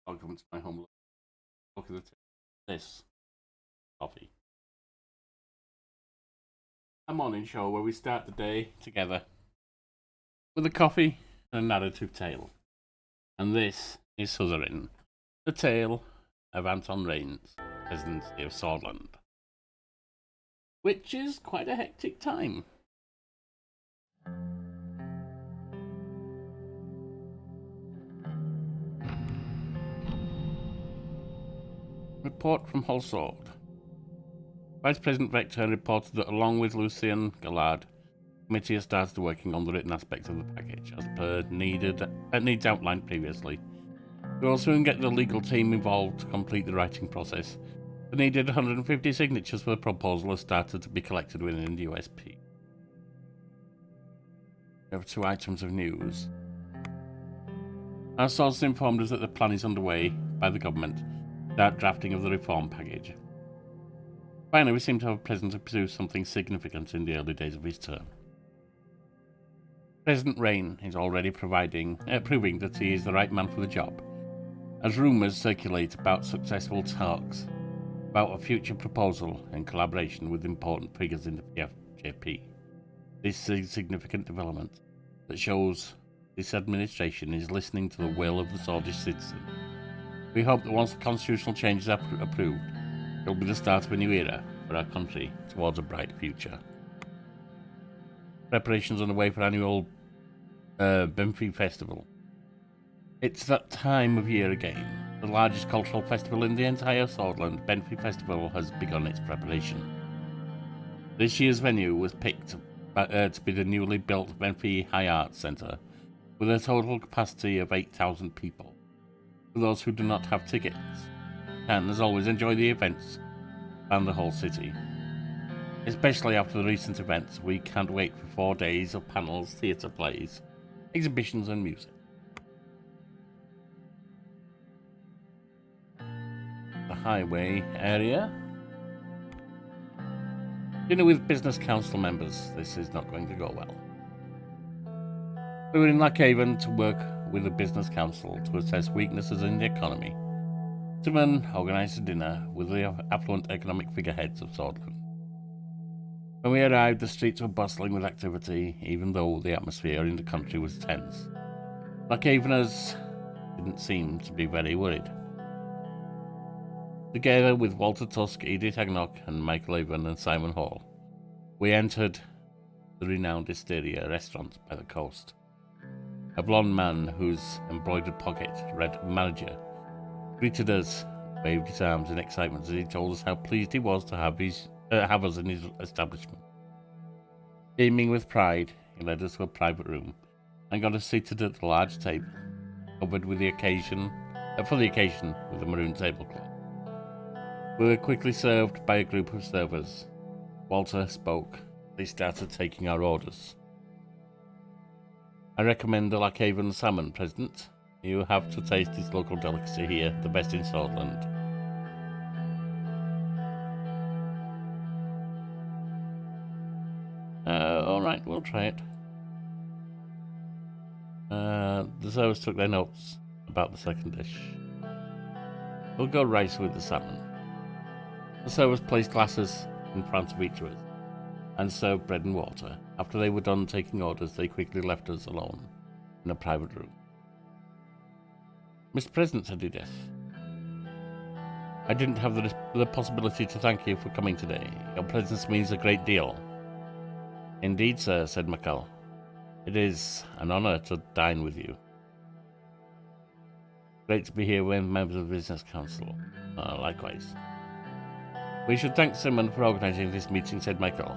Welcome to my home. Look at this coffee. A morning show where we start the day together with a coffee and a narrative tale. And this is Suzerain, the tale of Anton Raine's presidency of Sordland, which is quite a hectic time. Report from Hull Sword. Vice President Vector reported that along with Lucien Gallard, the committee has started working on the written aspects of the package as per needs outlined previously. We will soon get the legal team involved to complete the writing process. The needed 150 signatures for the proposal have started to be collected within the USP. We have 2 items of news. Our sources informed us that the plan is underway by the government to start drafting of the reform package. Finally, we seem to have a president who pursues something significant in the early days of his term. President Raine is already proving that he is the right man for the job, as rumours circulate about successful talks about a future proposal in collaboration with important figures in the PFJP. This is a significant development that shows this administration is listening to the will of the Swordlish citizen. We hope that once the constitutional changes are approved, it will be the start of a new era for our country towards a bright future. Preparations underway for annual Benfey Festival. It's that time of year again. The largest cultural festival in the entire Sordland, Benfey Festival, has begun its preparation. This year's venue was picked to be the newly built Benfey High Arts Centre, with a total capacity of 8,000 people. For those who do not have tickets, can, as always, enjoy the events and the whole city. Especially after the recent events, we can't wait for 4 days of panels, theatre plays, exhibitions and music. The highway area. Dinner with business council members. This is not going to go well. We were in Lockhaven to work with the business council to assess weaknesses in the economy. Suzerain organised a dinner with the affluent economic figureheads of Sordland. When we arrived, the streets were bustling with activity, even though the atmosphere in the country was tense. Lockhaveners didn't seem to be very worried. Together with Walter Tusk, Edith Agnock, and Michael Avon and Simon Hall, we entered the renowned Hysteria restaurant by the coast. A blond man whose embroidered pocket read manager greeted us, waved his arms in excitement as he told us how pleased he was to have us in his establishment. Beaming with pride, he led us to a private room and got us seated at the large table, covered for the occasion with a maroon tablecloth. We were quickly served by a group of servers. Walter spoke. They started taking our orders. I recommend the Lockhaven salmon, President. You have to taste this local delicacy here, the best in Sordland. Alright, we'll try it. The servers took their notes about the second dish. We'll go rice with the salmon. The servers placed glasses in front of each of us and served bread and water. After they were done taking orders, they quickly left us alone in a private room. Mr. President, said Edith, I didn't have the possibility to thank you for coming today. Your presence means a great deal. Indeed, sir, said McCall. It is an honour to dine with you. Great to be here with members of the Business Council. Likewise. We should thank Simon for organising this meeting, said Michael.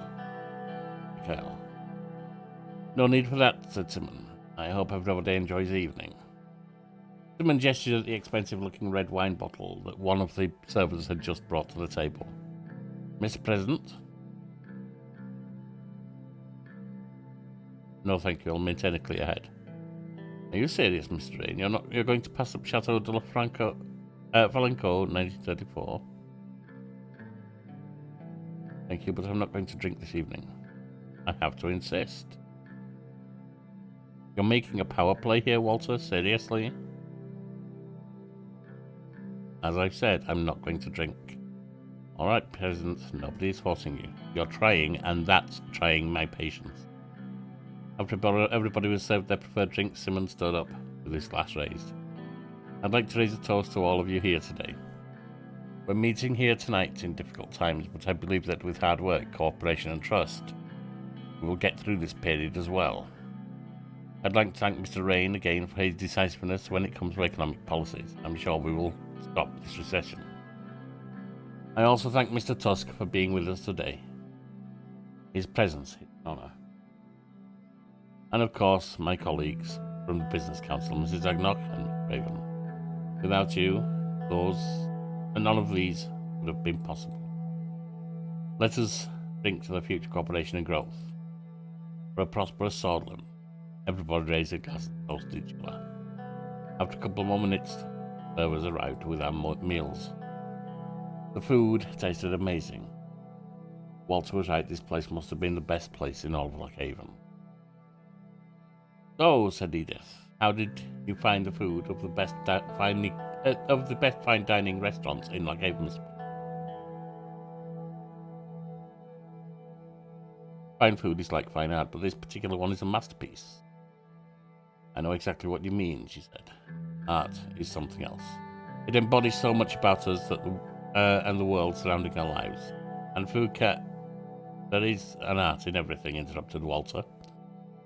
No need for that, said Simon. I hope everybody enjoys the evening. Simon gestured at the expensive-looking red wine bottle that one of the servers had just brought to the table. Mr. President? No, thank you. I'll maintain a clear head. Are you serious, Mr. Raine? You're going to pass up Chateau de la Falenco, 1934? Thank you, but I'm not going to drink this evening. I have to insist. You're making a power play here, Walter? Seriously? As I said, I'm not going to drink. All right, peasants, nobody is forcing you. You're trying, and that's trying my patience. After everybody was served their preferred drink, Simon stood up with his glass raised. I'd like to raise a toast to all of you here today. We're meeting here tonight in difficult times, but I believe that with hard work, cooperation and trust, we will get through this period as well. I'd like to thank Mr. Rain again for his decisiveness when it comes to economic policies. I'm sure we will stop this recession. I also thank Mr. Tusk for being with us today. His presence is an honour. And of course, my colleagues from the Business Council, Mrs. Agnock and Mr. Raven. Without you, none of these would have been possible. Let us drink to the future cooperation and growth. For a prosperous Sordland. Everybody raised a glass and toasted each other. After a couple more minutes, servers arrived with our meals. The food tasted amazing. Walter was right, this place must have been the best place in all of Lockhaven. So, said Edith, how did you find the food of the best fine dining restaurants in Lockhaven? Fine food is like fine art, but this particular one is a masterpiece. I know exactly what you mean, she said. Art is something else. It embodies so much about us and the world surrounding our lives. And food there is an art in everything, interrupted Walter.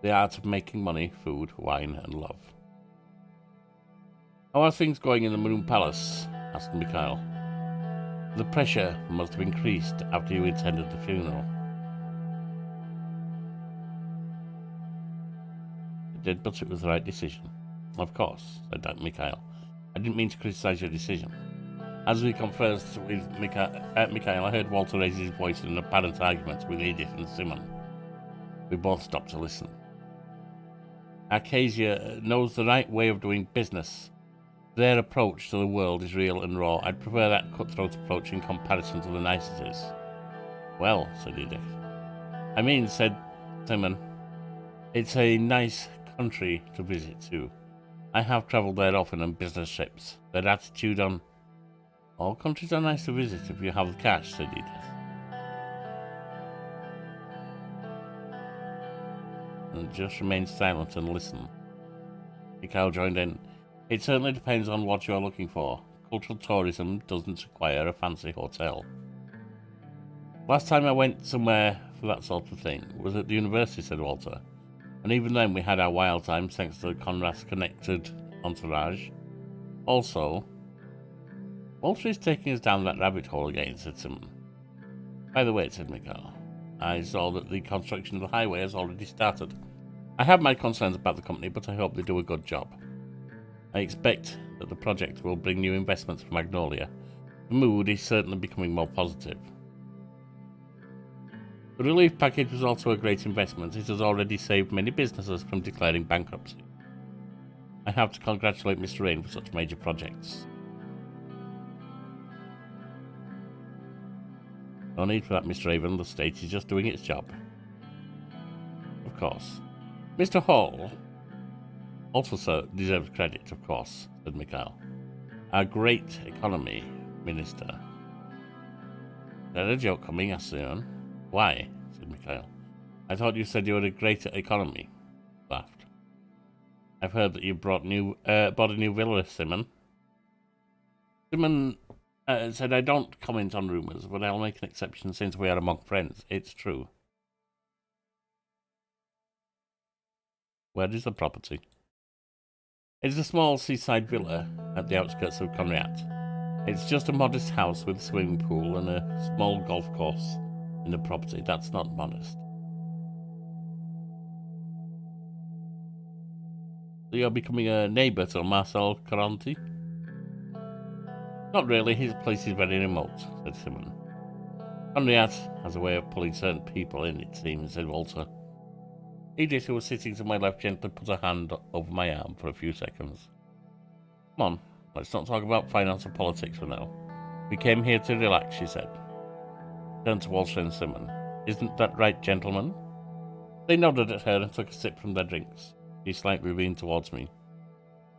The art of making money, food, wine, and love. How are things going in the Maroon Palace? Asked Mikhail. The pressure must have increased after you attended the funeral. It did, but it was the right decision. Of course, said Mikhail. I didn't mean to criticize your decision. As we conversed with Mikhail, I heard Walter raise his voice in an apparent argument with Edith and Simon. We both stopped to listen. Arcasia knows the right way of doing business. Their approach to the world is real and raw. I'd prefer that cutthroat approach in comparison to the niceties. Well, said Edith. I mean, said Simon, it's a nice country to visit too. I have travelled there often on business trips. Their attitude on all countries are nice to visit if you have the cash, said Edith. And just remained silent and listened. Mikhail joined in. It certainly depends on what you are looking for. Cultural tourism doesn't require a fancy hotel. Last time I went somewhere for that sort of thing was at the university, said Walter. And even then we had our wild times thanks to Conrad's connected entourage. Also, Walter is taking us down that rabbit hole again, said Simon. By the way, said Mikhail, I saw that the construction of the highway has already started. I have my concerns about the company, but I hope they do a good job. I expect that the project will bring new investments for Magnolia. The mood is certainly becoming more positive. The relief package was also a great investment. It has already saved many businesses from declaring bankruptcy. I have to congratulate Mr. Rain for such major projects. No need for that, Mr. Raven. The state is just doing its job. Of course. Mr. Hall also deserves credit, of course, said Mikhail. Our great economy minister. Is there a joke coming, asked Suzerain. Why? Said Mikhail. I thought you said you had a great economy. Laughed. I've heard that you bought a new villa, Simon. Simon said, I don't comment on rumours, but I'll make an exception since we are among friends. It's true. Where is the property? It's a small seaside villa at the outskirts of Conriat. It's just a modest house with a swimming pool and a small golf course in the property. That's not modest. So you're becoming a neighbour to Marcel Caronti? Not really, his place is very remote, said Simon. Conriat has a way of pulling certain people in, it seems, said Walter. Edith, who was sitting to my left, gently put her hand over my arm for a few seconds. Come on, let's not talk about finance or politics for now. We came here to relax, she said. Turned to Walter and Simon. Isn't that right, gentlemen? They nodded at her and took a sip from their drinks. She slightly leaned towards me.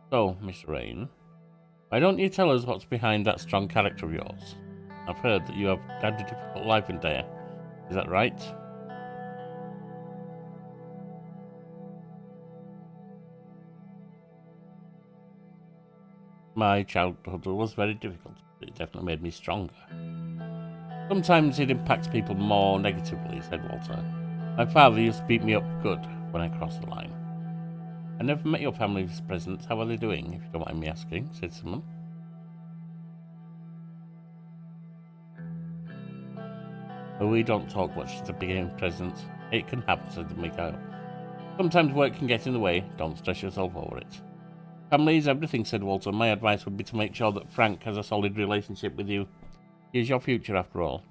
So, Miss Rain, Why don't you tell us what's behind that strong character of yours? I've heard that you have had a difficult life in Dare. Is that right? My childhood was very difficult, but it definitely made me stronger. Sometimes it impacts people more negatively, said Walter. My father used to beat me up good when I crossed the line. I never met your family's presents. How are they doing, if you don't mind me asking, said Simon. But we don't talk much to begin presents. It can happen, said Mikhail. Sometimes work can get in the way. Don't stress yourself over it. Family is everything, said Walter. My advice would be to make sure that Frank has a solid relationship with you. He is your future, after all.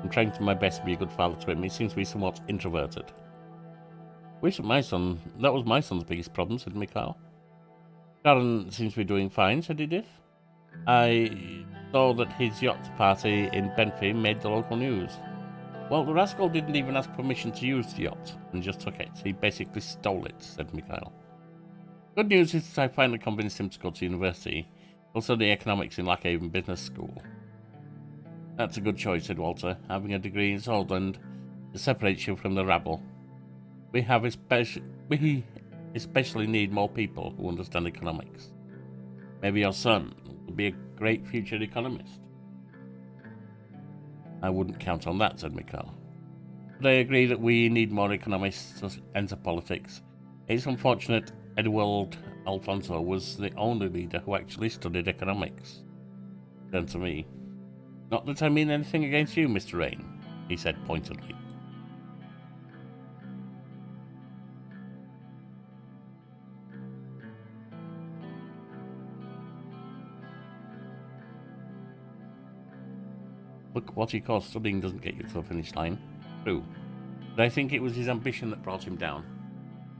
I'm trying to my best to be a good father to him. He seems to be somewhat introverted. That was my son's biggest problem, said Mikhail. Sharon seems to be doing fine, said Edith. I saw that his yacht party in Benfey made the local news. Well, the rascal didn't even ask permission to use the yacht and just took it. He basically stole it, said Mikhail. Good news is that I finally convinced him to go to university. He'll study economics in Lockhaven Business School. That's a good choice, said Walter. Having a degree in Sordland separates you from the rabble. We especially need more people who understand economics. Maybe your son will be a great future economist. I wouldn't count on that, said Mikhail. But I agree that we need more economists to enter politics. It's unfortunate Edward Alfonso was the only leader who actually studied economics. Turned to me. Not that I mean anything against you, Mr. Rain, he said pointedly. Look, what he calls studying doesn't get you to the finish line. True. But I think it was his ambition that brought him down.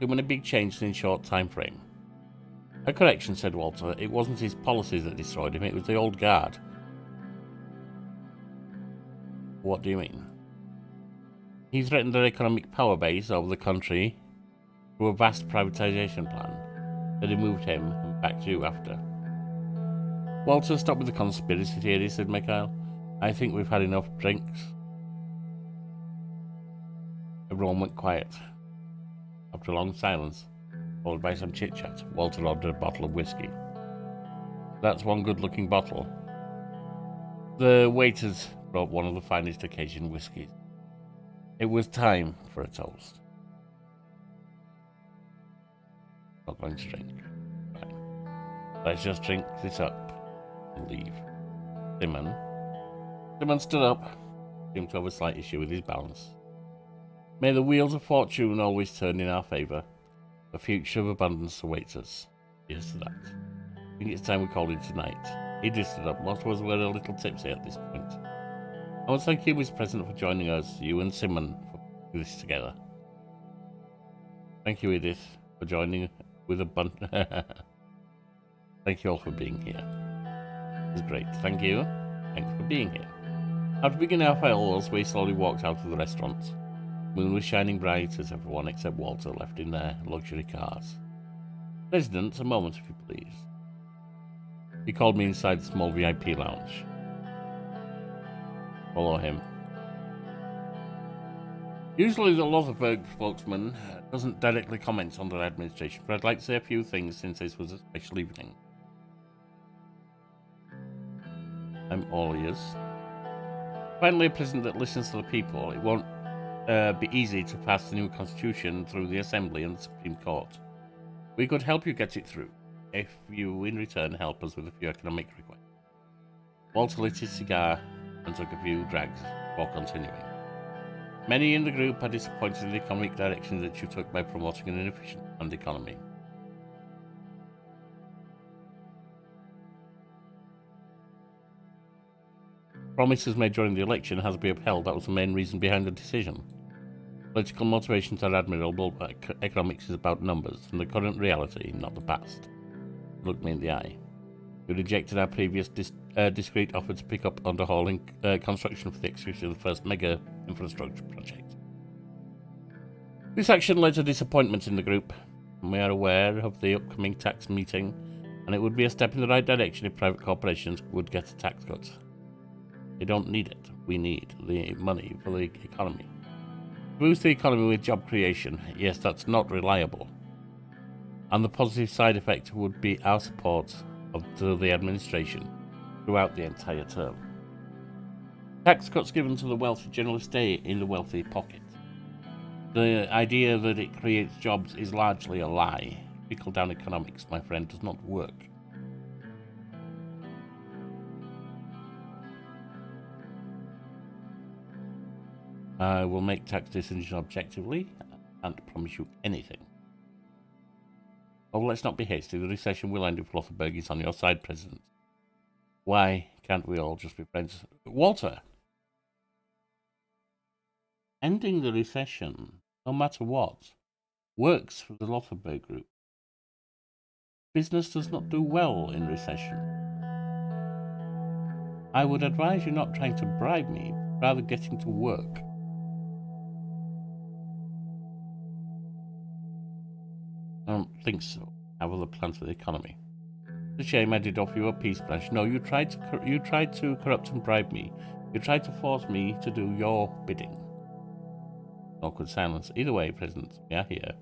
Too many big changes in a short time frame. A correction, said Walter. It wasn't his policies that destroyed him, it was the old guard. What do you mean? He threatened their economic power base over the country through a vast privatization plan. Then he moved him and backed you after. Walter, stop with the conspiracy theory, said Mikhail. I think we've had enough drinks. Everyone went quiet. After a long silence, followed by some chit-chat, Walter ordered a bottle of whiskey. That's one good-looking bottle. The waiters brought one of the finest occasion whiskies. It was time for a toast. Not going to drink. Fine. Let's just drink this up and leave. Simon stood up, seemed to have a slight issue with his balance. May the wheels of fortune always turn in our favour. A future of abundance awaits us. Here's to that. I think it's time we called it tonight. He stood up. Most of us were a little tipsy at this point. I want to thank you, Mr. President, for joining us, you and Simon, for putting this together. Thank you, Edith, for joining with a bunch. Thank you all for being here. It was great. Thank you. Thanks for being here. After beginning our farewells, we slowly walked out of the restaurant. The moon was shining bright as everyone except Walter left in their luxury cars. President, a moment, if you please. He called me inside the small VIP lounge. Follow him. Usually the Lothar spokesman doesn't directly comment on their administration, but I'd like to say a few things since this was a special evening. I'm all ears. Finally, a president that listens to the people. It won't be easy to pass the new constitution through the Assembly and the Supreme Court. We could help you get it through, if you in return help us with a few economic requests. Walter lit his cigar and took a few drags before continuing. Many in the group are disappointed in the economic direction that you took by promoting an inefficient land economy. Promises made during the election has to be upheld. That was the main reason behind the decision. Political motivations are admirable, but economics is about numbers and the current reality, not the past. Look me in the eye. We rejected our previous discreet offer to pick up underhauling construction for the execution of the first mega infrastructure project. This action led to disappointment in the group, and we are aware of the upcoming tax meeting, and it would be a step in the right direction if private corporations would get a tax cut. They don't need it. We need the money for the economy. To boost the economy with job creation, yes, that's not reliable. And the positive side effect would be our support to the administration throughout the entire term. Tax cuts given to the wealthy generally stay in the wealthy pocket. The idea that it creates jobs is largely a lie. Trickle-down economics, my friend, does not work. I will make tax decisions objectively. I can't promise you anything. Oh, let's not be hasty. The recession will end if Lothberg is on your side, President. Why can't we all just be friends? Walter! Ending the recession, no matter what, works for the Lothberg Group. Business does not do well in recession. I would advise you not trying to bribe me, rather getting to work. I don't think so. I have other plans for the economy. It's a shame I did offer you a peace branch. No, you tried to corrupt and bribe me. You tried to force me to do your bidding. Awkward silence. Either way, President, we are here,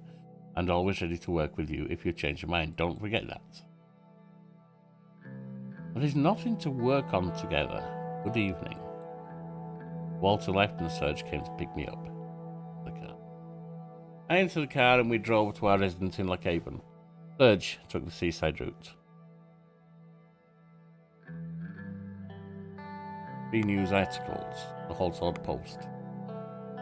and always ready to work with you if you change your mind. Don't forget that. There is nothing to work on together. Good evening. Walter left and Serge came to pick me up. The car. I entered the car and we drove to our residence in Lockhaven. Serge took the seaside route. 3 news articles. The Hallsword Post.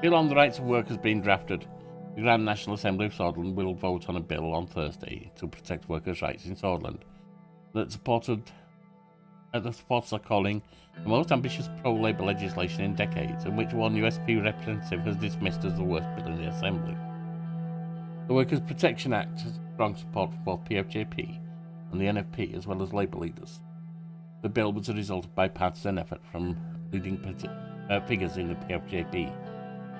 Bill on the right to work has been drafted. The Grand National Assembly of Sordland will vote on a bill on Thursday to protect workers' rights in Sordland. The supporters are calling the most ambitious pro-Labour legislation in decades, and which one USP representative has dismissed as the worst bill in the Assembly. The Workers' Protection Act has strong support for both PFJP and the NFP, as well as Labour leaders. The bill was a result of bipartisan effort from leading figures in the PFJP,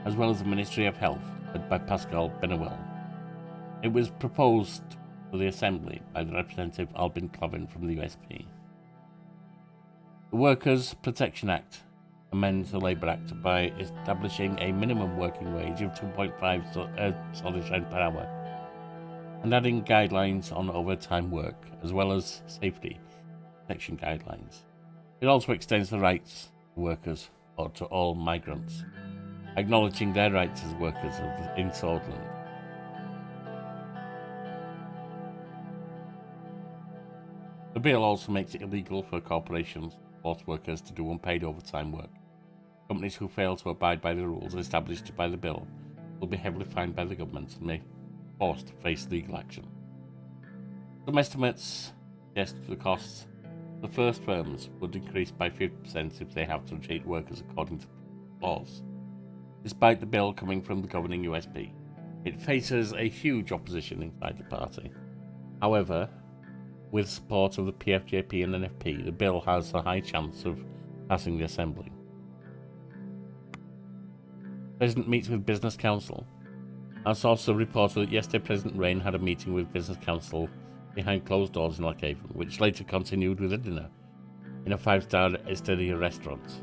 as well as the Ministry of Health, led by Pascal Benouel. It was proposed to the Assembly by the Representative Albin Clavin from the USP. The Workers' Protection Act amends the Labour Act by establishing a minimum working wage of 2.5 Solid rand per hour and adding guidelines on overtime work, as well as safety protection guidelines. It also extends the rights of workers or to all migrants, acknowledging their rights as workers in Sordland. The bill also makes it illegal for corporations to force workers to do unpaid overtime work. Companies who fail to abide by the rules established by the bill will be heavily fined by the government and may be forced to face legal action. Some estimates suggest the costs of the first firms would increase by 50% if they have to treat workers according to laws. Despite the bill coming from the governing USP, it faces a huge opposition inside the party. However, with support of the PFJP and NFP, the bill has a high chance of passing the Assembly. President meets with Business Council. Our sources have reported that yesterday President Rain had a meeting with Business Council behind closed doors in Lockhaven, which later continued with a dinner in a 5-star Estadia restaurant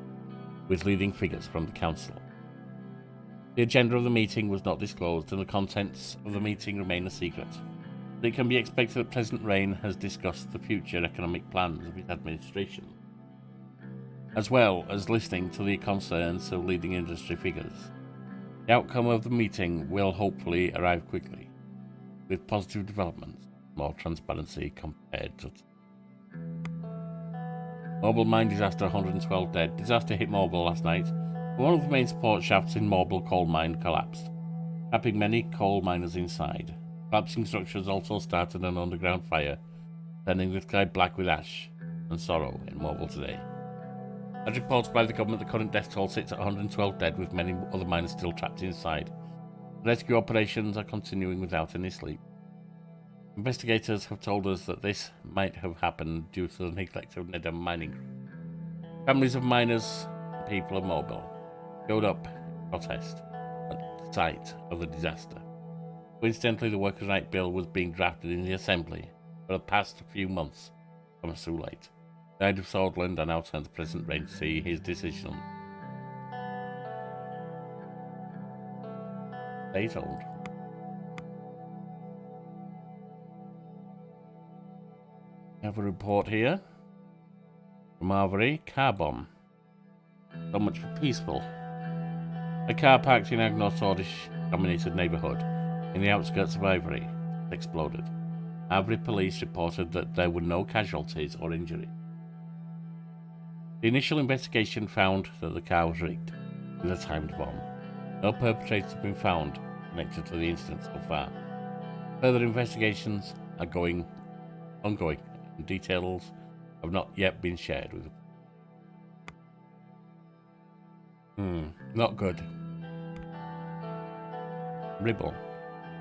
with leading figures from the council. The agenda of the meeting was not disclosed, and the contents of the meeting remain a secret. But it can be expected that President Rain has discussed the future economic plans of his administration, as well as listening to the concerns of leading industry figures. The outcome of the meeting will hopefully arrive quickly, with positive developments, more transparency compared to Mobile mine disaster, 112 dead. Disaster hit Mobile last night. One of the main support shafts in Mobile coal mine collapsed, trapping many coal miners inside. Collapsing structures also started an underground fire, turning the sky black with ash and sorrow in Mobile today. As reported by the government, the current death toll sits at 112 dead, with many other miners still trapped inside. Rescue operations are continuing without any sleep. Investigators have told us that this might have happened due to the neglect of Nedam mining. Families of miners and people of Mobile showed up in protest at the site of the disaster. Coincidentally, the Workers' Right Bill was being drafted in the Assembly for the past few months. Comes too late. The Knight of Sordland are now turn to present reign to see his decision. Stay told. We have a report here from Avery. Car bomb. So much for peaceful. A car parked in Agnor's Sordish-dominated neighbourhood in the outskirts of Ivory exploded. Avery police reported that there were no casualties or injuries. The initial investigation found that the car was rigged with a timed bomb. No perpetrators have been found connected to the incident so far. Further investigations are ongoing, and details have not yet been shared with them. Not good. Ribble.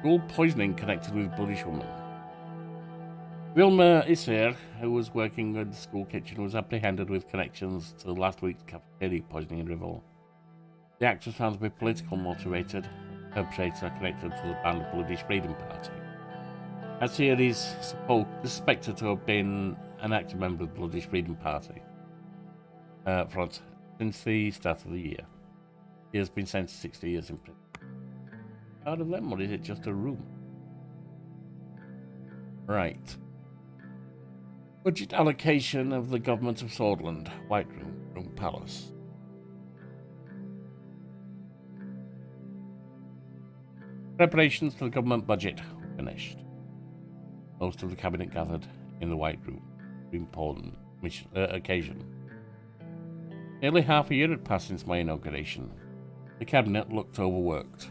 Rule poisoning connected with Bloodish woman. Wilma Isser, who was working in the school kitchen, was apprehended with connections to last week's cafeteria poisoning in Ribble. The act was found to be political motivated. Perpetrators are connected to the banned Bloodish Freedom Party. Isser is suspected to have been an active member of the Bloodish Freedom Party front since the start of the year. He has been sentenced to 60 years in prison. Out of them, or is it just a rumour? Right. Budget allocation of the government of Sordland, White Room Palace. Preparations for the government budget were finished. Most of the cabinet gathered in the White Room. Important occasion. Nearly half a year had passed since my inauguration. The cabinet looked overworked.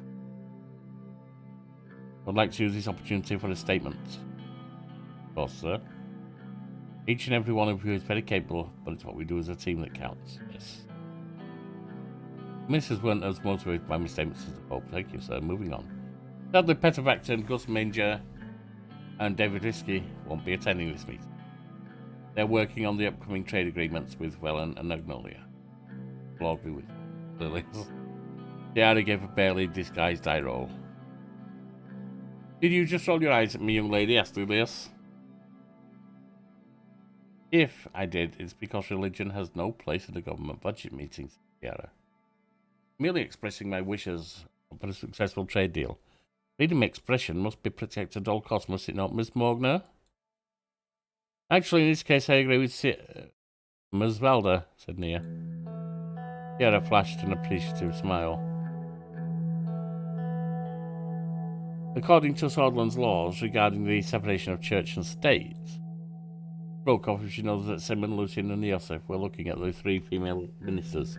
I'd like to use this opportunity for a statement. Of course, sir. Each and every one of you is very capable, but it's what we do as a team that counts. Yes. Ministers weren't as motivated by my statements as I hoped. Thank you, sir. Moving on. Sadly, Peter Vacton, Gus Manger, and David Risky won't be attending this meeting. They're working on the upcoming trade agreements with Welland and Magnolia. We'll all be with Lilies. Tiara gave a barely disguised eye roll. Did you just roll your eyes at me, young lady? Asked Lilius. If I did, it's because religion has no place in the government budget meetings, Tiara. Merely expressing my wishes for a successful trade deal. Freedom of expression must be protected at all costs, must it not, Miss Morgner? Actually, in this case, I agree with Ms. Valda, said Nia. Tiara flashed an appreciative smile. According to Sordland's laws regarding the separation of church and state, broke off if she knows that Simon, Lucian, and Yosef were looking at the three female ministers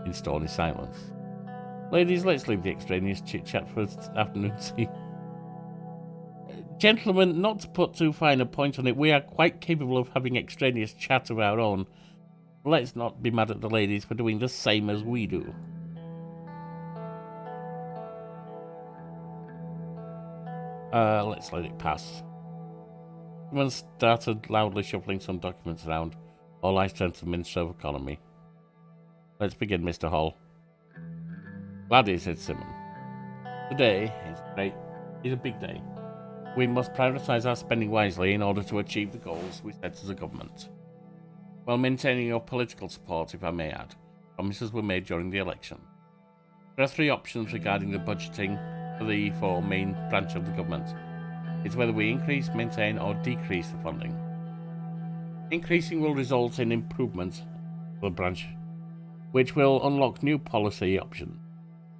in stony silence. Ladies, let's leave the extraneous chit-chat for afternoon tea. Gentlemen, not to put too fine a point on it, we are quite capable of having extraneous chat of our own. Let's not be mad at the ladies for doing the same as we do. Let's let it pass. Someone started loudly shuffling some documents around. All eyes turned to the Minister of Economy. Let's begin, Mr. Hall. Gladly, said Simon. Today is a big day. We must prioritise our spending wisely in order to achieve the goals we set as a government. While maintaining your political support, if I may add, promises were made during the election. There are three options regarding the budgeting for the four main branches of the government. It's whether we increase, maintain, or decrease the funding. Increasing will result in improvement for the branch, which will unlock new policy options.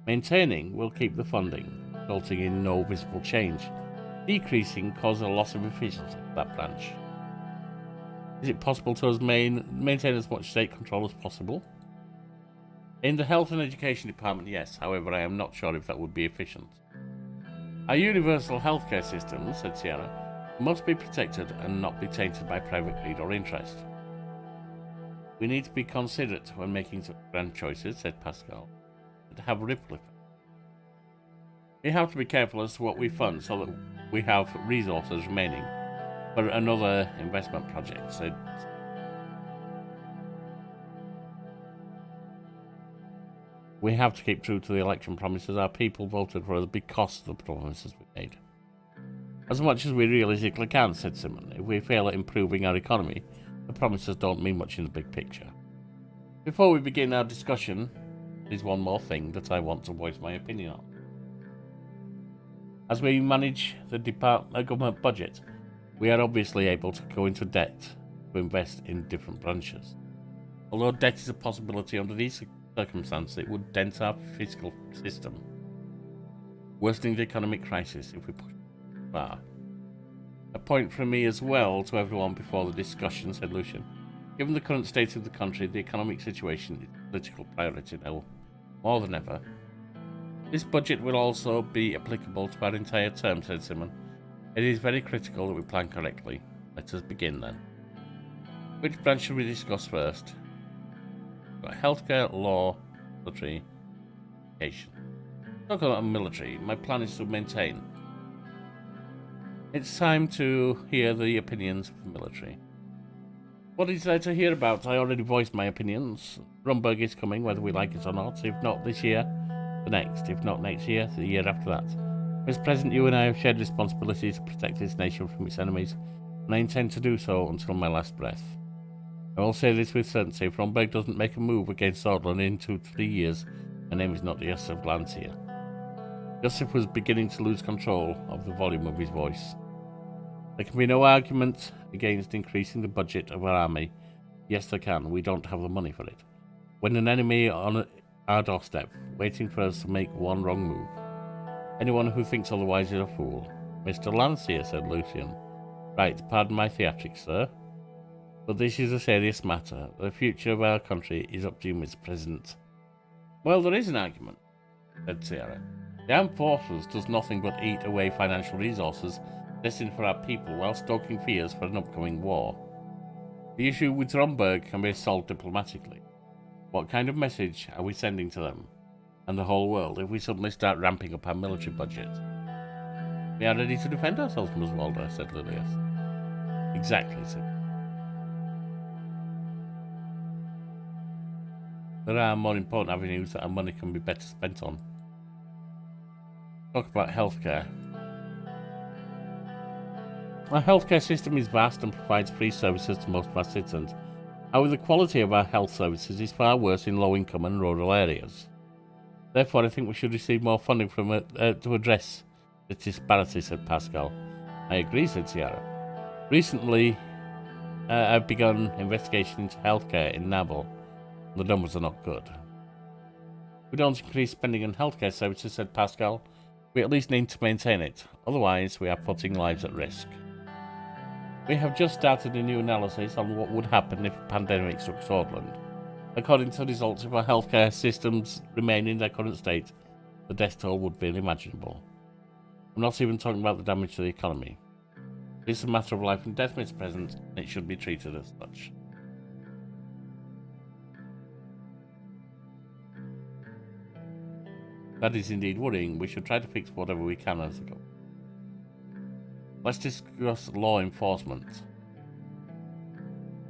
Maintaining will keep the funding, resulting in no visible change. Decreasing causes a loss of efficiency for that branch. Is it possible to maintain as much state control as possible? In the Health and Education Department, yes. However, I am not sure if that would be efficient. Our universal healthcare system, said Sierra, must be protected and not be tainted by private greed or interest. We need to be considerate when making such grand choices, said Pascal, but to have a ripple effect. We have to be careful as to what we fund so that we have resources remaining for another investment project, said. We have to keep true to the election promises. Our people voted for us because of the promises we made. As much as we realistically can, said Simon. If we fail at improving our economy, the promises don't mean much in the big picture. Before we begin our discussion, there's one more thing that I want to voice my opinion on. As we manage the government budget, we are obviously able to go into debt to invest in different branches. Although debt is a possibility under these circumstances, it would dent our fiscal system, worsening the economic crisis if we push it far. A point from me as well to everyone before the discussion, said Lucian. Given the current state of the country, the economic situation is a political priority now, more than ever. This budget will also be applicable to our entire term, said Simon. It is very critical that we plan correctly. Let us begin then. Which branch should we discuss first? We've got healthcare, law, military, education. Talk about military. My plan is to maintain. It's time to hear the opinions of the military. What is there to hear about? I already voiced my opinions. Rumburg is coming, whether we like it or not. If not this year, the next. If not next year, the year after that. Mr. President, you and I have shared responsibility to protect this nation from its enemies, and I intend to do so until my last breath. I will say this with certainty. If Rumburg doesn't make a move against Sordland in 2 to 3 years, my name is not Joseph Glancier. Joseph was beginning to lose control of the volume of his voice. There can be no argument against increasing the budget of our army. Yes, there can. We don't have the money for it. When an enemy on our doorstep, waiting for us to make one wrong move. Anyone who thinks otherwise is a fool. Mr. Lancier, said Lucian. Right, pardon my theatrics, sir. But this is a serious matter. The future of our country is up to you, Mr. President. Well, there is an argument, said Sierra. The armed forces does nothing but eat away financial resources destined for our people while stoking fears for an upcoming war. The issue with Rumburg can be solved diplomatically. What kind of message are we sending to them and the whole world if we suddenly start ramping up our military budget? We are ready to defend ourselves, Ms. Walder, said Lilias. Exactly, said. There are more important avenues that our money can be better spent on. Talk about healthcare. Our healthcare system is vast and provides free services to most of our citizens. However, the quality of our health services is far worse in low-income and rural areas. Therefore, I think we should receive more funding from to address this disparity, said Pascal. I agree, said Sierra. Recently, I've begun investigation into healthcare in Nabal. The numbers are not good. If we don't increase spending on healthcare services, said Pascal, we at least need to maintain it. Otherwise, we are putting lives at risk. We have just started a new analysis on what would happen if a pandemic struck Sordland. According to the results, if our healthcare systems remain in their current state, the death toll would be unimaginable. I'm not even talking about the damage to the economy. It's a matter of life and death, Mr. President, and it should be treated as such. That is indeed worrying. We should try to fix whatever we can as we go. Let's discuss law enforcement.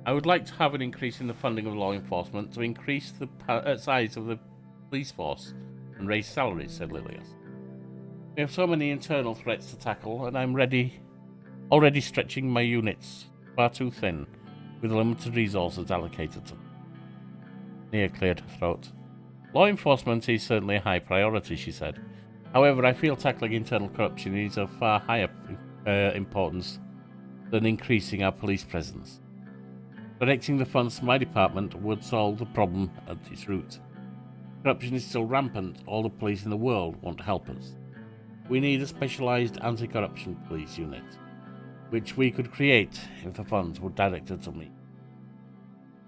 I would like to have an increase in the funding of law enforcement to increase the size of the police force and raise salaries, said Lilias. We have so many internal threats to tackle, and I'm already stretching my units far too thin with the limited resources allocated to them. Nia cleared her throat. Law enforcement is certainly a high priority, she said. However, I feel tackling internal corruption is of far higher importance than increasing our police presence. Directing the funds to my department would solve the problem at its root. Corruption is still rampant. All the police in the world won't help us. We need a specialised anti-corruption police unit, which we could create if the funds were directed to me.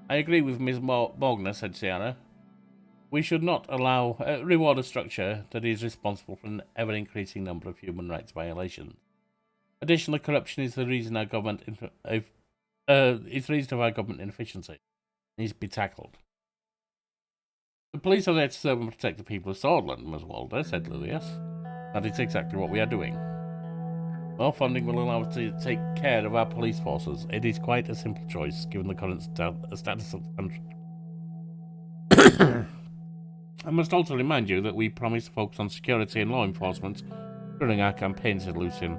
I agree with Ms. Morgner, said Sierra. We should not reward a structure that is responsible for an ever-increasing number of human rights violations. Additionally, corruption is the reason our government is the reason of our government inefficiency. It needs to be tackled. The police are there to serve and protect the people of Sordland, Ms. Walder, said Lilias. That is exactly what we are doing. More funding will allow us to take care of our police forces. It is quite a simple choice, given the current status of the country. I must also remind you that we promised to focus on security and law enforcement during our campaign, said Lucian.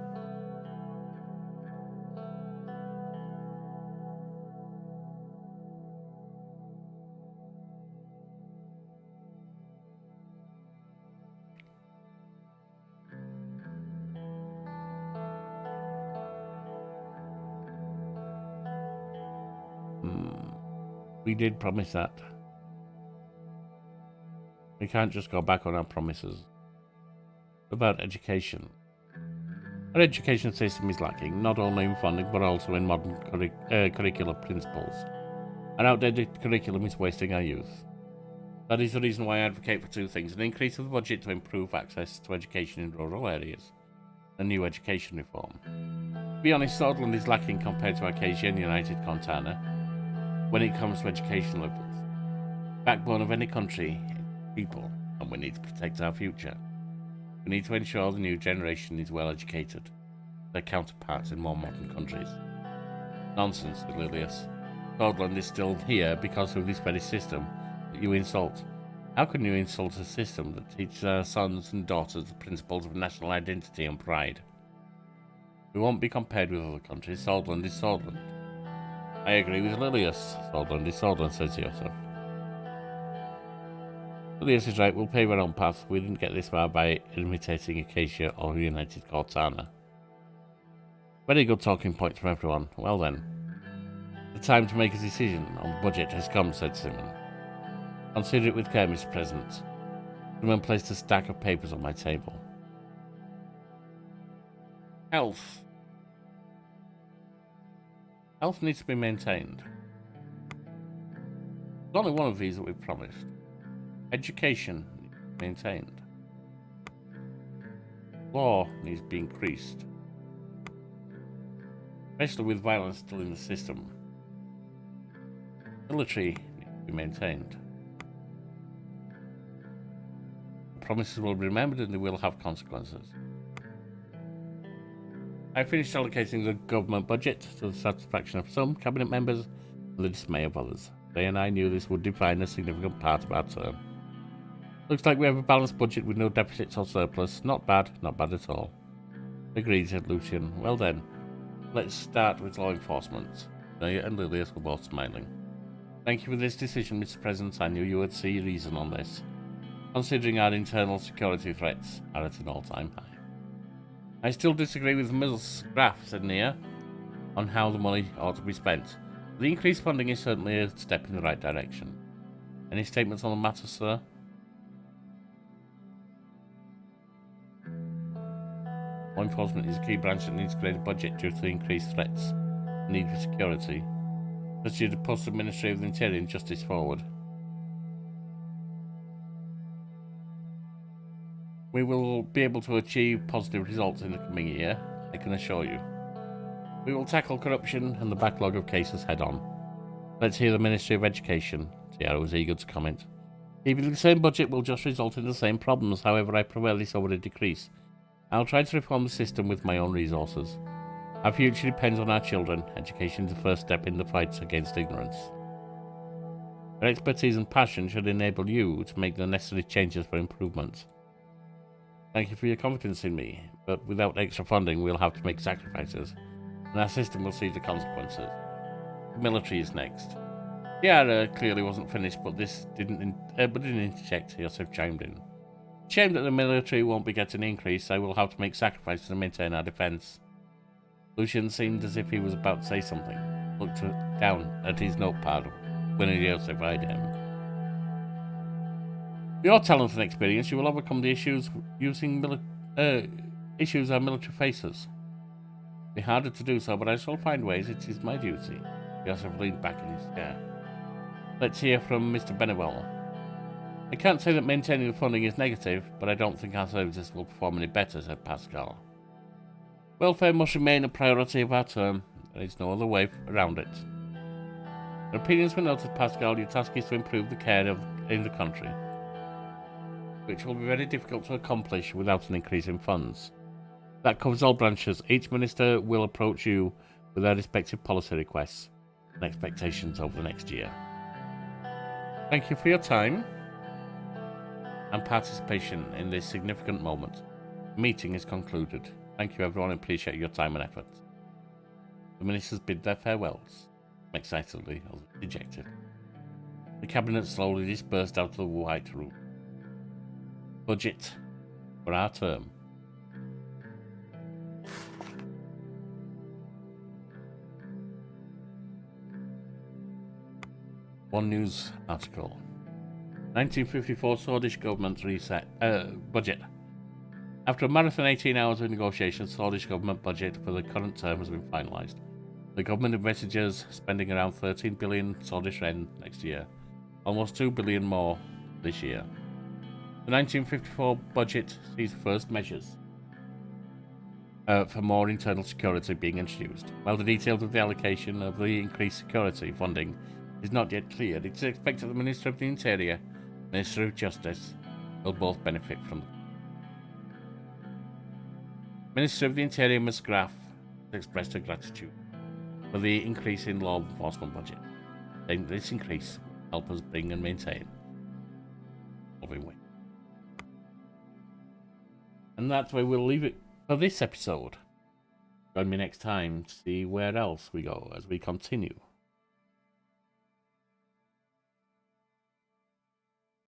We did promise that. We can't just go back on our promises. About education. Our education system is lacking, not only in funding but also in modern curricular principles. An outdated curriculum is wasting our youth. That is the reason why I advocate for two things: an increase of the budget to improve access to education in rural areas, and new education reform. To be honest, Sordland is lacking compared to Acacia and United Contana when it comes to education levels. Backbone of any country is people, and we need to protect our future. We need to ensure the new generation is well educated, their counterparts in more modern countries. Nonsense, Aurelius. Sordland is still here because of this very system that you insult. How can you insult a system that teaches our sons and daughters the principles of national identity and pride? We won't be compared with other countries. Sordland is Sordland. I agree with Lilius. Sordland is Sordland, says Joseph. Lilius is right. We'll pave our own path. We didn't get this far by imitating Acacia or United Cortana. Very good talking points from everyone. Well then, the time to make a decision on the budget has come, said Simon. Consider it with care, Mr. President. Simon placed a stack of papers on my table. Health. Health needs to be maintained. There's only one of these that we've promised. Education needs to be maintained. Law needs to be increased, especially with violence still in the system. Military needs to be maintained. The promises will be remembered and they will have consequences. I finished allocating the government budget to the satisfaction of some cabinet members and the dismay of others. They and I knew this would define a significant part of our term. Looks like we have a balanced budget with no deficits or surplus. Not bad at all. Agreed, said Lucian. Well then, let's start with law enforcement. Naya and Lilius were both smiling. Thank you for this decision, Mr. President. I knew you would see reason on this, considering our internal security threats are at an all-time high. I still disagree with Mill's graph, said Nia, on how the money ought to be spent. The increased funding is certainly a step in the right direction. Any statements on the matter, sir? Law enforcement is a key branch that needs greater budget due to the increased threats and need for security. Such as the posted Ministry of the Interior and Justice forward. We will be able to achieve positive results in the coming year, I can assure you. We will tackle corruption and the backlog of cases head on. Let's hear the Ministry of Education. Tiara was eager to comment. Keeping the same budget will just result in the same problems, however I prevail this over a decrease. I'll try to reform the system with my own resources. Our future depends on our children. Education is the first step in the fight against ignorance. Your expertise and passion should enable you to make the necessary changes for improvement. Thank you for your confidence in me, but without extra funding we'll have to make sacrifices, and our system will see the consequences. The military is next. Tiara clearly wasn't finished, but didn't interject. Yosef chimed in. Shame that the military won't be getting an increase, so we'll have to make sacrifices to maintain our defence. Lucian seemed as if he was about to say something. Looked down at his notepad when Yosef eyed him. With your talent and experience, you will overcome the issues our military faces. It'll be harder to do so, but I shall find ways. It is my duty. Joseph leaned back in his chair. Let's hear from Mr. Benewell. I can't say that maintaining the funding is negative, but I don't think our services will perform any better, said Pascal. Welfare must remain a priority of our term. There is no other way around it. Your opinions were noted, Pascal. Your task is to improve the care in the country, which will be very difficult to accomplish without an increase in funds. That covers all branches. Each minister will approach you with their respective policy requests and expectations over the next year. Thank you for your time and participation in this significant moment. The meeting is concluded. Thank you everyone, and appreciate your time and effort. The ministers bid their farewells, excitedly or dejected. The cabinet slowly dispersed out of the White Room. Budget for our term. One news article. 1954 Swedish government reset budget. After a marathon 18 hours of negotiations, the Swedish government budget for the current term has been finalised. The government envisages spending around 13 billion Swedish yen next year, almost 2 billion more this year. The 1954 budget sees first measures for more internal security being introduced. While the details of the allocation of the increased security funding is not yet clear, it is expected the Minister of the Interior and Minister of Justice will both benefit from the Minister of the Interior, Ms. Graf, has expressed her gratitude for the increase in law enforcement budget, saying this increase will help us bring and maintain loving way. And that's where we'll leave it for this episode. Join me next time to see where else we go as we continue